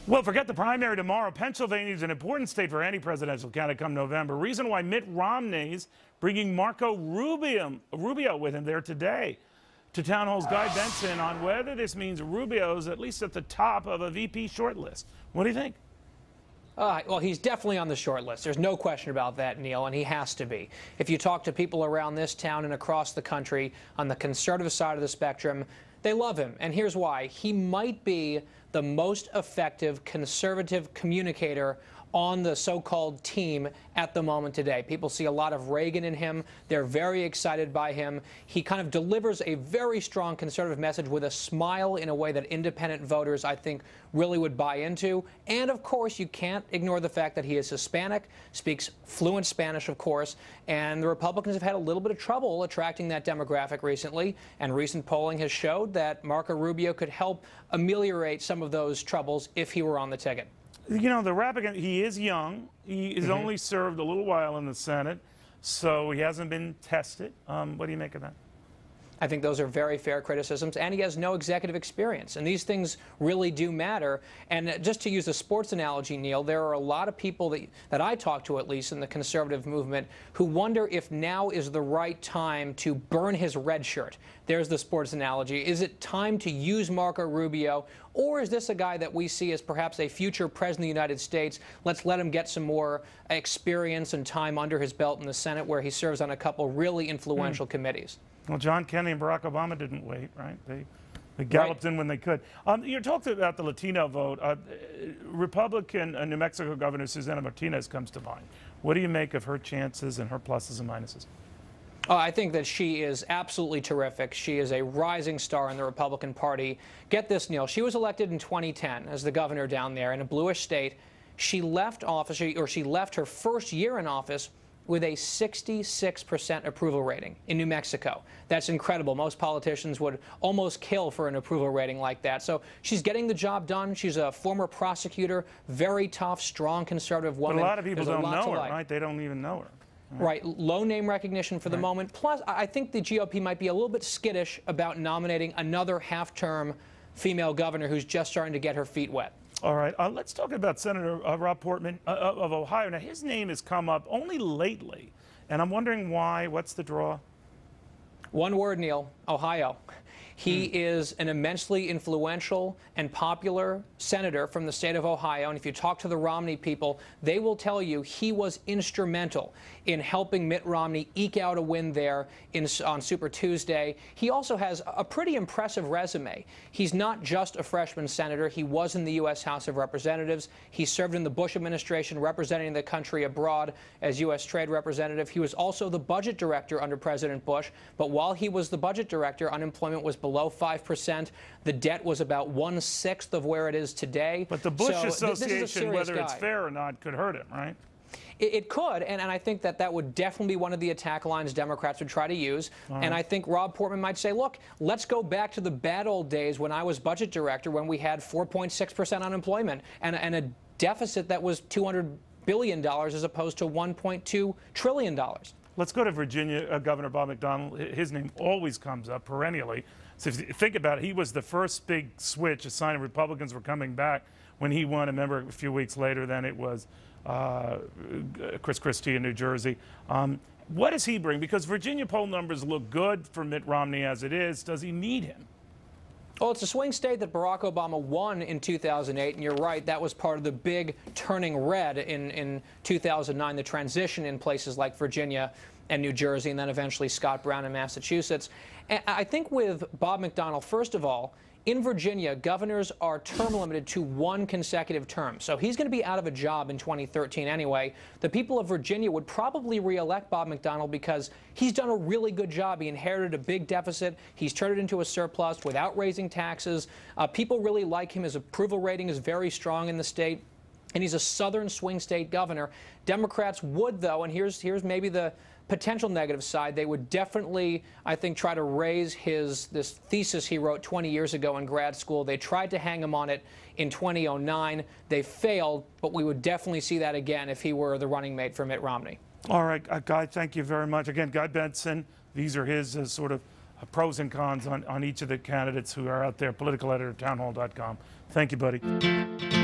Well, forget the primary tomorrow. Pennsylvania is an important state for any presidential candidate come November. Reason why Mitt Romney's bringing Marco Rubio with him there today. To Town Hall's Guy Benson on whether this means Rubio's at least at the top of a VP shortlist. What do you think? Well, he's definitely on the short list. There's no question about that, Neil, and he has to be. If you talk to people around this town and across the country on the conservative side of the spectrum, they love him. And here's why. He might be the most effective conservative communicator on the so-called team at the moment today. People see a lot of Reagan in him. They're very excited by him. He kind of delivers a very strong conservative message with a smile in a way that independent voters, I think, really would buy into. And, of course, you can't ignore the fact that he is Hispanic, speaks fluent Spanish, of course, and the Republicans have had a little bit of trouble attracting that demographic recently, and recent polling has showed that Marco Rubio could help ameliorate some of those troubles if he were on the ticket. You know, the Republican, he is young. He has only served a little while in the Senate, so he hasn't been tested. What do you make of that? I think those are very fair criticisms, and he has no executive experience, and these things really do matter. And just to use a sports analogy, Neil, there are a lot of people that I talk to, at least in the conservative movement, who wonder if now is the right time to burn his red shirt. There's the sports analogy. Is it time to use Marco Rubio, or is this a guy that we see as perhaps a future president of the United States? Let's let him get some more experience and time under his belt in the Senate, where he serves on a couple really influential committees. Well, John Kennedy and Barack Obama didn't wait, right? They galloped in when they could. You talked about the Latino vote. Republican New Mexico Governor Susana Martinez comes to mind. What do you make of her chances and her pluses and minuses? I think that she is absolutely terrific. She is a rising star in the Republican Party. Get this, Neil. She was elected in 2010 as the governor down there in a bluish state. She left office, she left her first year in office with a 66% approval rating in New Mexico. That's incredible. Most politicians would almost kill for an approval rating like that. So she's getting the job done. She's a former prosecutor, very tough, strong conservative woman. But a lot of people don't know her, right? They don't even know her. Right. Low name recognition for the moment. Plus, I think the GOP might be a little bit skittish about nominating another half-term female governor who's just starting to get her feet wet. All right. Let's talk about Senator Rob Portman of Ohio. Now, his name has come up only lately, and I'm wondering why. What's the draw? One word, Neil. Ohio. He is an immensely influential and popular senator from the state of Ohio. And if you talk to the Romney people, they will tell you he was instrumental in helping Mitt Romney eke out a win there on Super Tuesday. He also has a pretty impressive resume. He's not just a freshman senator. He was in the U.S. House of Representatives. He served in the Bush administration representing the country abroad as U.S. Trade Representative. He was also the budget director under President Bush. But while he was the budget director, unemployment was below 5%. The debt was about 1/6 of where it is today. But the Bush Association, whether it's fair or not, could hurt him, right? It could, and I think that would definitely be one of the attack lines Democrats would try to use. And I think Rob Portman might say, look, let's go back to the bad old days when I was budget director, when we had 4.6% unemployment and a deficit that was $200 billion as opposed to $1.2 trillion. Let's go to Virginia. Governor Bob McDonnell, his name always comes up perennially. So if you think about it, he was the first big switch, a sign of Republicans were coming back when he won. I remember a few weeks later, then it was Chris Christie in New Jersey. What does he bring? Because Virginia poll numbers look good for Mitt Romney as it is. Does he need him? Well, it's a swing state that Barack Obama won in 2008, and you're right, that was part of the big turning red in 2009, the transition in places like Virginia and New Jersey, and then eventually Scott Brown in Massachusetts. And I think with Bob McDonnell, first of all, in Virginia, governors are term limited to one consecutive term. So he's going to be out of a job in 2013 anyway. The people of Virginia would probably re-elect Bob McDonnell because he's done a really good job. He inherited a big deficit. He's turned it into a surplus without raising taxes. People really like him. His approval rating is very strong in the state. And he's a southern swing state governor. Democrats would, though, and here's maybe the potential negative side, they would definitely, I think, try to raise this thesis he wrote 20 years ago in grad school. They tried to hang him on it in 2009. They failed, but we would definitely see that again if he were the running mate for Mitt Romney. All right, Guy, thank you very much. Again, Guy Benson, these are his sort of pros and cons on each of the candidates who are out there, political editor, townhall.com. Thank you, buddy.